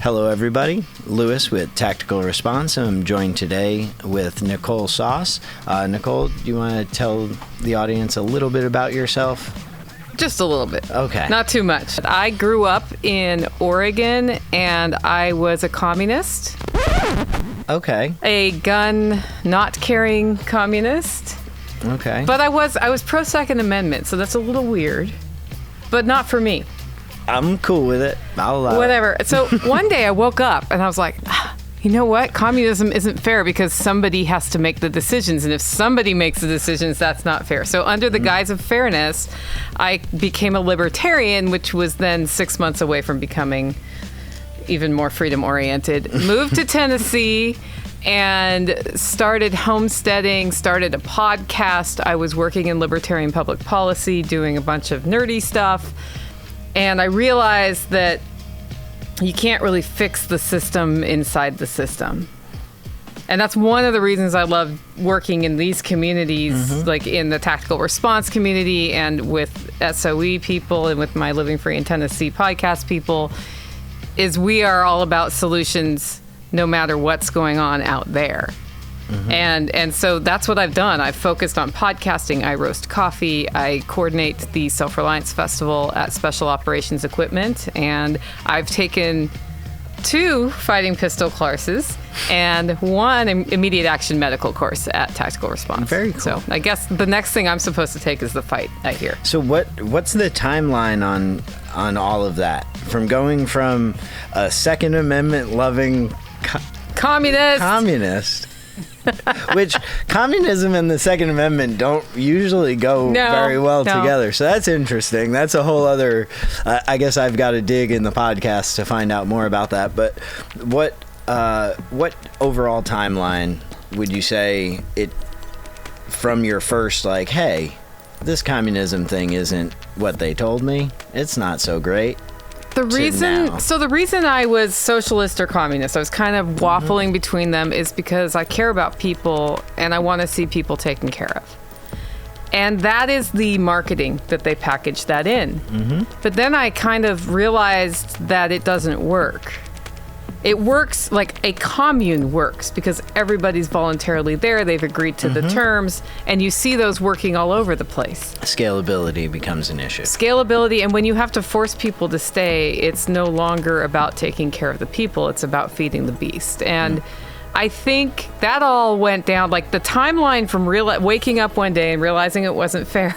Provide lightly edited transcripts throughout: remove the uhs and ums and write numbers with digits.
Hello, everybody. Lewis with Tactical Response. I'm joined today with Nicole Sauce. Nicole, do you want to tell the audience a little bit about yourself? Just a little bit. Okay. Not too much. I grew up in Oregon, and I was a communist. Okay. A gun not carrying communist. Okay. But I was pro Second Amendment, so that's a little weird. But not for me. I'm cool with it. I'll allow Whatever. So one day I woke up and I was like, you know what? Communism isn't fair because somebody has to make the decisions. And if somebody makes the decisions, that's not fair. So under the guise of fairness, I became a libertarian, which was then 6 months away from becoming even more freedom-oriented. Moved to Tennessee and started homesteading, started a podcast. I was working in libertarian public policy, doing a bunch of nerdy stuff. And I realized that you can't really fix the system inside the system. And that's one of the reasons I love working in these communities, like in the tactical response community and with SOE people and with my Living Free in Tennessee podcast people, is we are all about solutions no matter what's going on out there. And so that's what I've done. I've focused on podcasting. I roast coffee. I coordinate the Self-Reliance Festival at Special Operations Equipment. And I've taken 2 fighting pistol courses and 1 immediate action medical course at Tactical Response. Very cool. So I guess the next thing I'm supposed to take is the fight, I hear. So what's the timeline on all of that? From going from a Second Amendment loving communist which communism and the Second Amendment don't usually go very well together. So that's interesting. That's a whole other, I guess I've got to dig in the podcast to find out more about that. But what overall timeline would you say it from your first, like, hey, this communism thing isn't what they told me. It's not so great. The reason I was socialist or communist, I was kind of waffling between them, is because I care about people and I want to see people taken care of. And that is the marketing that they package that in. But then I kind of realized that it doesn't work. It works like a commune works because everybody's voluntarily there. They've agreed to the terms, and you see those working all over the place. Scalability becomes an issue. Scalability, and when you have to force people to stay, it's no longer about taking care of the people. It's about feeding the beast. And I think that all went down, like the timeline from waking up one day and realizing it wasn't fair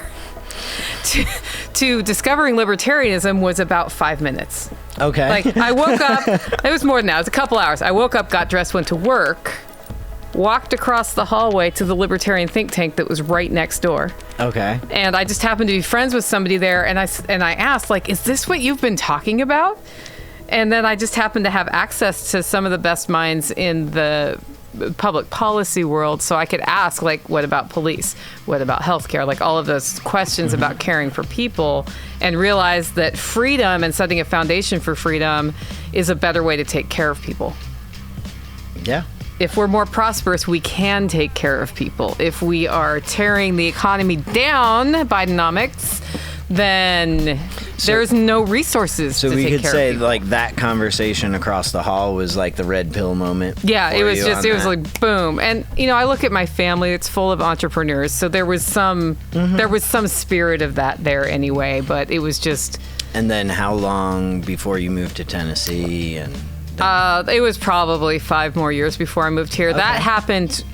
to discovering libertarianism was about 5 minutes. Okay. Like, I woke up, it was more than that, it was a couple hours. I woke up, got dressed, went to work, walked across the hallway to the libertarian think tank that was right next door. Okay. And I just happened to be friends with somebody there, and I asked, like, is this what you've been talking about? And then I just happened to have access to some of the best minds in the public policy world, so I could ask, like, what about police? What about healthcare? Like, all of those questions about caring for people, and realize that freedom and setting a foundation for freedom is a better way to take care of people. Yeah. If we're more prosperous, we can take care of people. If we are tearing the economy down, Bidenomics, then there's no resources to take care of people. So we could say, like, that conversation across the hall was like the red pill moment. Yeah, it was was like boom. And I look at my family; it's full of entrepreneurs. So there was some spirit of that there anyway. But it was just. And then how long before you moved to Tennessee? And it was probably 5 more years before I moved here. Okay. That happened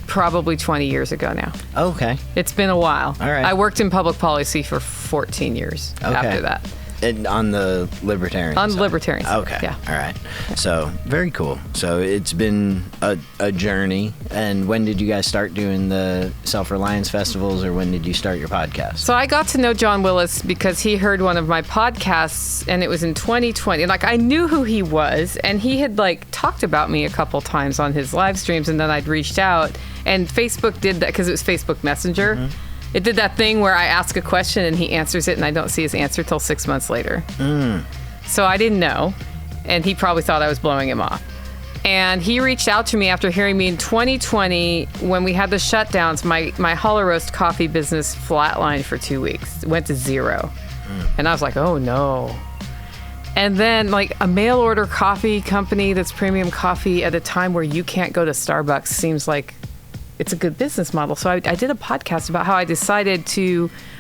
probably 20 years ago now. Okay. It's been a while. All right. I worked in public policy for 14 years after that. And on the libertarian side? On the libertarian side, okay. Yeah. All right. So, very cool. So, it's been a journey. And when did you guys start doing the Self-Reliance festivals, or when did you start your podcast? So, I got to know John Willis because he heard one of my podcasts, and it was in 2020. Like, I knew who he was, and he had, like, talked about me a couple times on his live streams, and then I'd reached out. And Facebook did that because it was Facebook Messenger. It did that thing where I ask a question and he answers it and I don't see his answer till 6 months later. So I didn't know. And he probably thought I was blowing him off. And he reached out to me after hearing me in 2020 when we had the shutdowns. My hollow roast coffee business flatlined for 2 weeks. It went to 0. And I was like, oh no. And then like a mail order coffee company that's premium coffee at a time where you can't go to Starbucks seems like it's a good business model. So I did a podcast about how I decided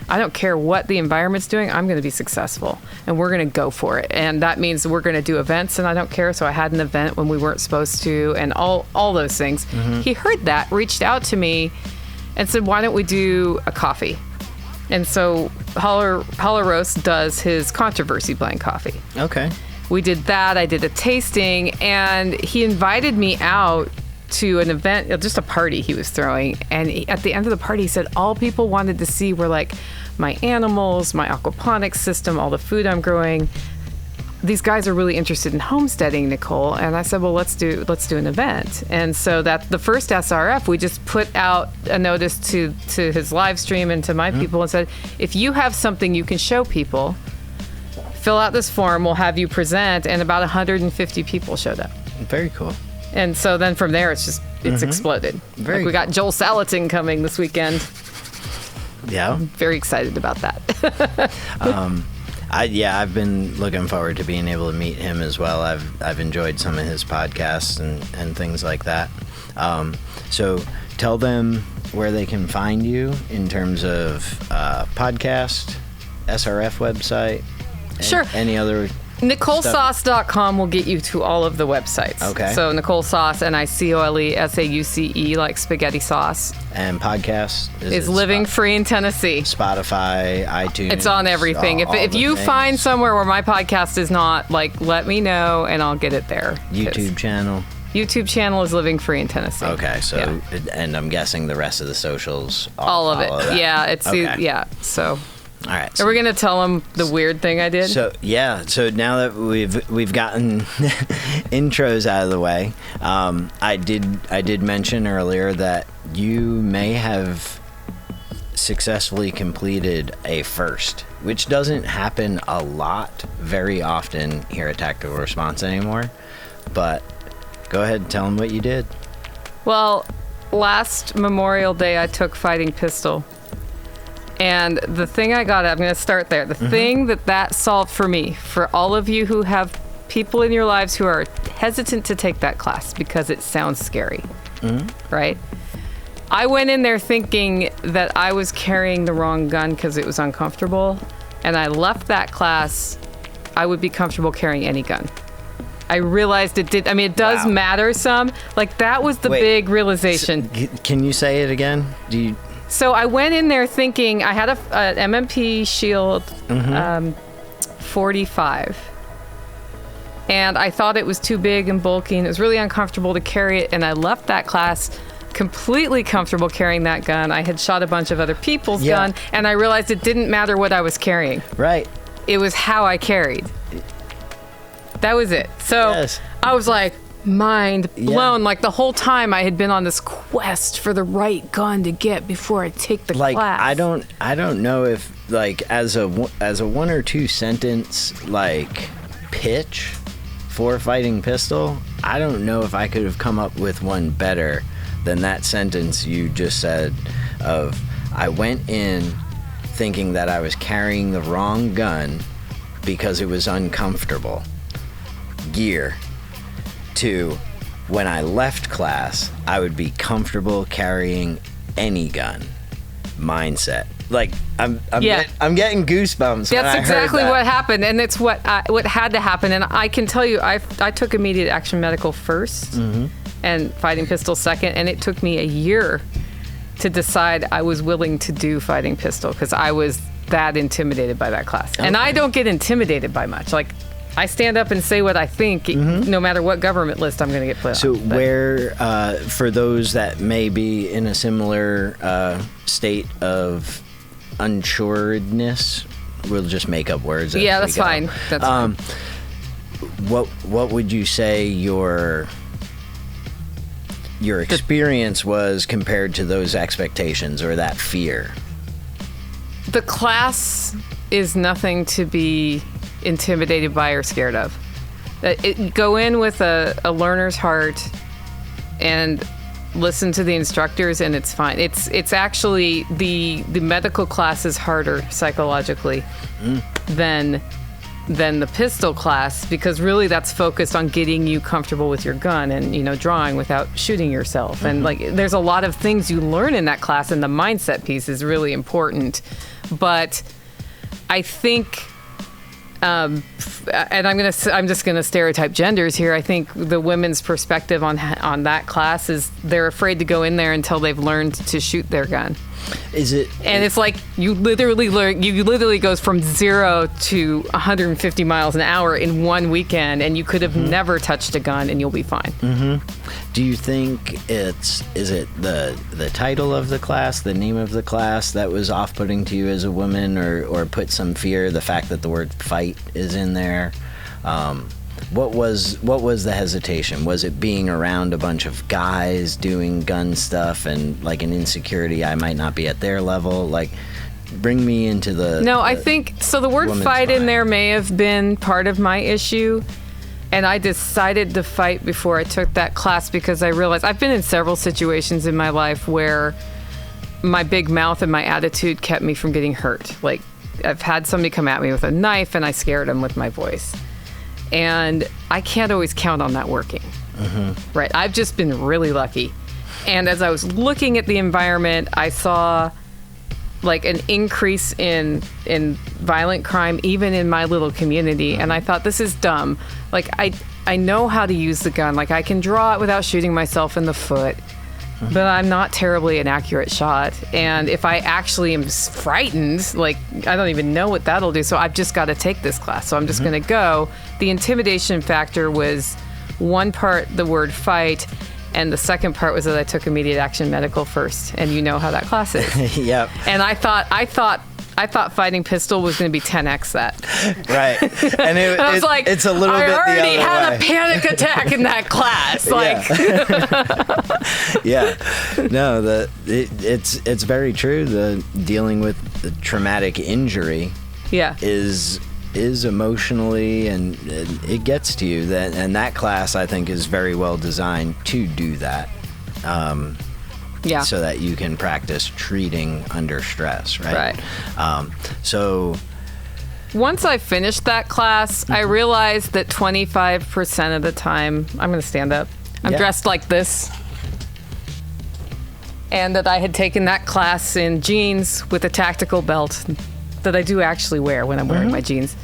I don't care what the environment's doing, I'm going to be successful and we're going to go for it. And that means we're going to do events and I don't care. So I had an event when we weren't supposed to and all those things. Mm-hmm. He heard that, reached out to me and said, why don't we do a coffee? And so Holler Roast does his controversy blend coffee. Okay. We did that. I did a tasting and he invited me out to an event, just a party he was throwing. And at the end of the party, he said all people wanted to see were like my animals, my aquaponics system, all the food I'm growing. These guys are really interested in homesteading, Nicole. And I said, well, let's do an event. And so that the first SRF, we just put out a notice to his live stream and to my people and said, if you have something you can show people, fill out this form, we'll have you present. And about 150 people showed up. Very cool. And so then from there, it's exploded. We got Joel Salatin coming this weekend. Yeah. I'm very excited about that. I've been looking forward to being able to meet him as well. I've enjoyed some of his podcasts and things like that. So tell them where they can find you in terms of podcast, SRF website. Sure. Any other... NicoleSauce.com will get you to all of the websites. Okay. So Nicole Sauce, NicoleSauce, like spaghetti sauce. And podcast is Living Free in Tennessee. Spotify, iTunes. It's on everything. If you find somewhere where my podcast is not, like, let me know and I'll get it there. YouTube channel is Living Free in Tennessee. Okay, so and I'm guessing the rest of the socials. All of it. That. Yeah, it's okay. So. All right. Are we going to tell them the weird thing I did? So now that we've gotten intros out of the way, I did mention earlier that you may have successfully completed a first, which doesn't happen a lot, very often here at Tactical Response anymore. But go ahead and tell them what you did. Well, last Memorial Day, I took fighting pistol. And the thing I'm going to start there. The thing that solved for me, for all of you who have people in your lives who are hesitant to take that class because it sounds scary, right? I went in there thinking that I was carrying the wrong gun because it was uncomfortable. And I left that class, I would be comfortable carrying any gun. I realized it did. I mean, it does matter some. Like, that was the big realization. So, can you say it again? So I went in there thinking I had a MMP Shield 45. And I thought it was too big and bulky, and it was really uncomfortable to carry it. And I left that class completely comfortable carrying that gun. I had shot a bunch of other people's gun, and I realized it didn't matter what I was carrying. Right. It was how I carried. That was it. So I was like, mind blown. Like, the whole time I had been on this quest for the right gun to get before I take the class. I don't know if, like, as a one or two sentence, like, pitch for fighting pistol, I don't know if I could have come up with one better than that sentence you just said of, I went in thinking that I was carrying the wrong gun because it was uncomfortable. Gear. To when I left class, I would be comfortable carrying any gun. Mindset. Like, I'm getting goosebumps. That's exactly what happened, and it's what had to happen. And I can tell you, I took immediate action medical first, and fighting pistol second, and it took me a year to decide I was willing to do fighting pistol because I was that intimidated by that class. Okay. And I don't get intimidated by much. Like, I stand up and say what I think, no matter what government list I'm going to get put on. So where, for those that may be in a similar state of unsuredness, we'll just make up words. That's fine. That's fine. What would you say your experience was compared to those expectations or that fear? The class is nothing to be intimidated by or scared of. Go in with a learner's heart and listen to the instructors, and it's fine. It's actually the medical class is harder psychologically than than the pistol class, because really that's focused on getting you comfortable with your gun and, drawing without shooting yourself. Mm-hmm. And like, there's a lot of things you learn in that class, and the mindset piece is really important. But I think, and I'm just gonna stereotype genders here. I think the women's perspective on that class is they're afraid to go in there until they've learned to shoot their gun. Is it? And it's like you literally goes from 0 to 150 miles an hour in one weekend, and you could have never touched a gun, and you'll be fine. Mm-hmm. Do you think is it the title of the class, the name of the class that was off-putting to you as a woman, or put some fear, the fact that the word fight is in there? What was the hesitation? Was it being around a bunch of guys doing gun stuff and like an insecurity I might not be at their level? Like, bring me into the... No, I think so. The word fight in there may have been part of my issue. And I decided to fight before I took that class because I realized I've been in several situations in my life where my big mouth and my attitude kept me from getting hurt. Like, I've had somebody come at me with a knife and I scared them with my voice. And I can't always count on that working. Mm-hmm. Right. I've just been really lucky. And as I was looking at the environment, I saw like an increase in violent crime, even in my little community. And I thought, this is dumb. Like, I know how to use the gun. Like, I can draw it without shooting myself in the foot. But I'm not terribly an accurate shot. And if I actually am frightened, like, I don't even know what that'll do. So I've just got to take this class. So I'm just going to go. The intimidation factor was one part the word fight, and the second part was that I took immediate action medical first. And you know how that class is. Yep. And I thought fighting pistol was going to be 10x that. Right. And I was like, it's a little bit the other way. I already had a panic attack in that class. Like, yeah. No, it's very true. The dealing with the traumatic injury is emotionally, and it gets to you. And that class, I think, is very well designed to do that. So that you can practice treating under stress, right? Right. So once I finished that class, I realized that 25% of the time, I'm going to stand up, I'm dressed like this, and that I had taken that class in jeans with a tactical belt that I do actually wear when I'm wearing my jeans.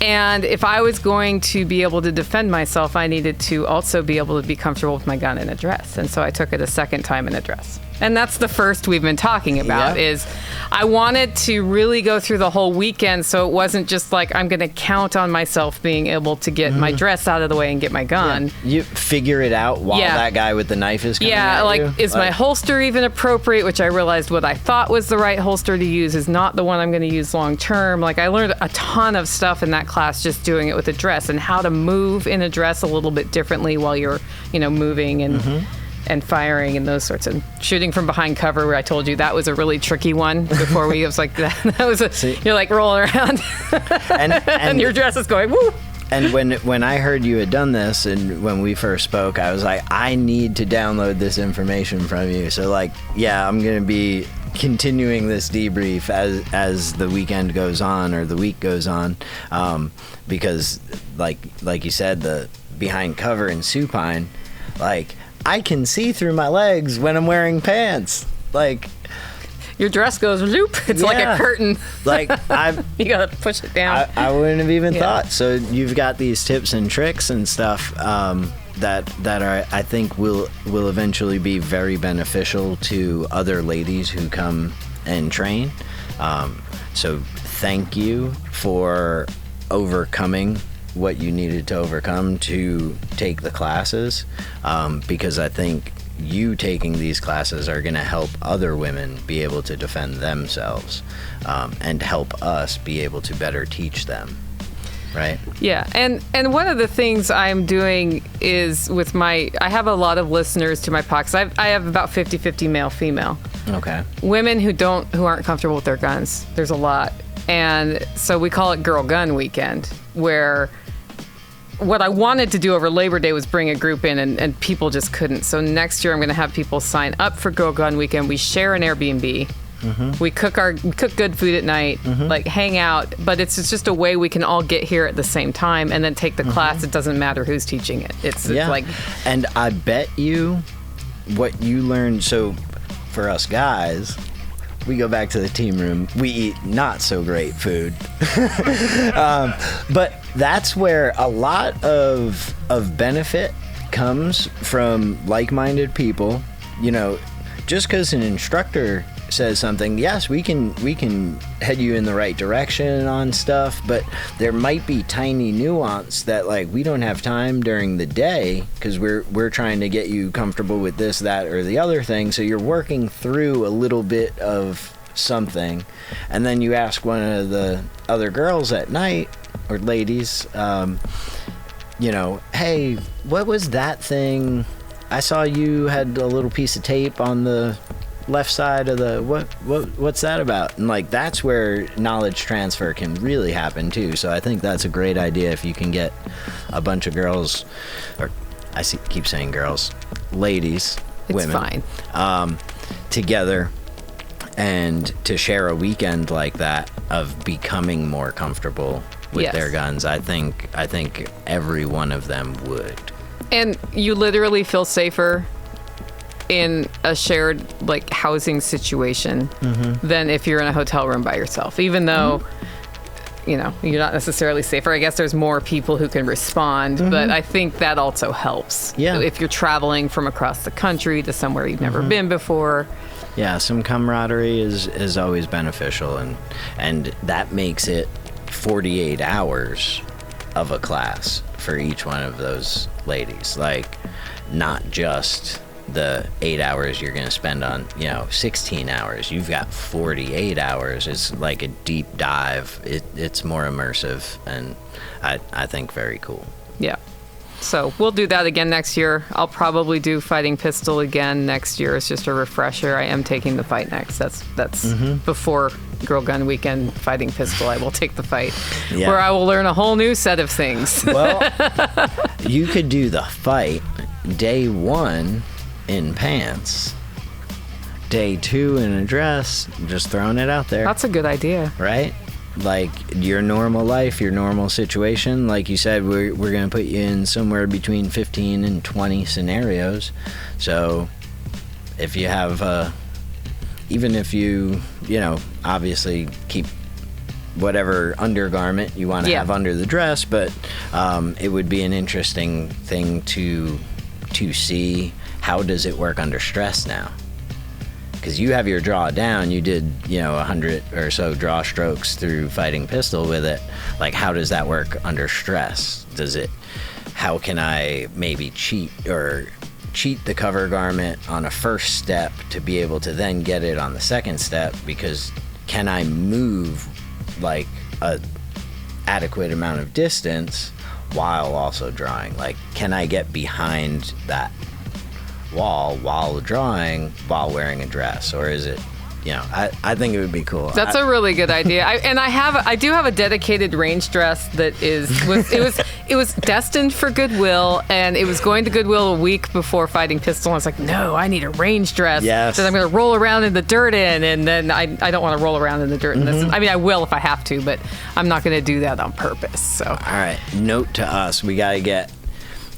And if I was going to be able to defend myself, I needed to also be able to be comfortable with my gun in a dress. And so I took it a second time in a dress. And that's the first we've been talking about is I wanted to really go through the whole weekend so it wasn't just like I'm going to count on myself being able to get my dress out of the way and get my gun. Yeah. You figure it out while that guy with the knife is coming at you? Is my holster even appropriate? Which I realized what I thought was the right holster to use is not the one I'm going to use long term. Like, I learned a ton of stuff in that class just doing it with a dress, and how to move in a dress a little bit differently while you're, moving and firing and those sorts of shooting from behind cover, where I told you that was a really tricky one before it was like that was you're like rolling around and your dress is going woo. And when I heard you had done this, and when we first spoke, I was like, I need to download this information from you. So I'm going to be continuing this debrief as the weekend goes on, or the week goes on, because like you said, the behind cover in supine, like, I can see through my legs when I'm wearing pants. Like, your dress goes loop. It's like a curtain. Like, you gotta push it down. I wouldn't have even thought. So you've got these tips and tricks and stuff that are, I think, will eventually be very beneficial to other ladies who come and train. So thank you for overcoming what you needed to overcome to take the classes, because I think you taking these classes are going to help other women be able to defend themselves, and help us be able to better teach them, right? Yeah, and one of the things I'm doing is with I have a lot of listeners to my podcasts. I have about 50-50 male female. Okay. Women who aren't comfortable with their guns. There's a lot. And so we call it Girl Gun Weekend, where what I wanted to do over Labor Day was bring a group in, and people just couldn't. So next year I'm going to have people sign up for Girl Gun Weekend. We share an Airbnb. We cook good food at night, like hang out, but it's just a way we can all get here at the same time and then take the class. It doesn't matter who's teaching it. It's like, and I bet you what you learned. So for us guys, we go back to the team room. We eat not so great food, but that's where a lot of benefit comes from like-minded people. You know, just because an instructor says something, yes, we can head you in the right direction on stuff, but there might be tiny nuance that like we don't have time during the day because we're trying to get you comfortable with this, that, or the other thing. So you're working through a little bit of something, and then you ask one of the other girls at night or ladies, you know, hey, what was that thing? I saw you had a little piece of tape on the left side of the what's that about? And like that's where knowledge transfer can really happen too. So I think that's a great idea if you can get a bunch of girls, or keep saying girls, ladies, women, fine, together, and to share a weekend like that of becoming more comfortable with their guns. I think every one of them would. And you literally feel safer in a shared like housing situation than if you're in a hotel room by yourself, even though you know you're not necessarily safer. I guess there's more people who can respond, but I think that also helps if you're traveling from across the country to somewhere you've never been before. Some camaraderie is always beneficial, and that makes it 48 hours of a class for each one of those ladies, like not just the 8 hours you're going to spend on, 16 hours. You've got 48 hours. It's like a deep dive. It's more immersive, and I think very cool. Yeah. So we'll do that again next year. I'll probably do fighting pistol again next year. It's just a refresher. I am taking the fight next. That's before Girl Gun Weekend fighting pistol. I will take the fight where I will learn a whole new set of things. Well, you could do the fight day 1 in pants, day 2 in a dress. Just throwing it out there. That's a good idea. Right? Like your normal life, your normal situation, like you said, we're going to put you in somewhere between 15 and 20 scenarios. So if you have, even if you obviously keep whatever undergarment you want to have under the dress, but it would be an interesting thing to see how does it work under stress now. Because you have your draw down, you did 100 or so draw strokes through fighting pistol with it. Like, how does that work under stress? How can I maybe cheat the cover garment on a first step to be able to then get it on the second step? Because can I move like a adequate amount of distance while also drawing? Like, can I get behind that wall while drawing while wearing a dress, or is it I think it would be cool. That's a really good idea. I do have a dedicated range dress that it was destined for Goodwill, and it was going to Goodwill a week before fighting pistol. And I was like, no, I need a range dress that I'm going to roll around in the dirt in, and then I don't want to roll around in the dirt in this. I mean, I will if I have to, but I'm not going to do that on purpose. So all right, note to us, we got to get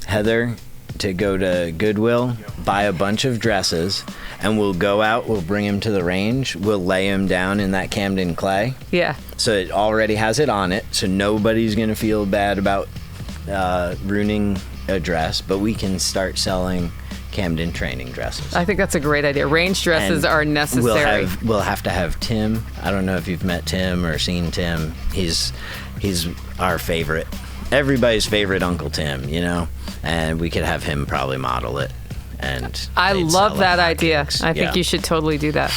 Heather to go to Goodwill, buy a bunch of dresses, and we'll go out, we'll bring him to the range, we'll lay him down in that Camden clay. Yeah. So it already has it on it, so nobody's going to feel bad about ruining a dress, but we can start selling Camden training dresses. I think that's a great idea. Range dresses are necessary. We'll have to have Tim. I don't know if you've met Tim or seen Tim. He's our favorite. Everybody's favorite Uncle Tim, and we could have him probably model it. And I love that idea. I think you should totally do that.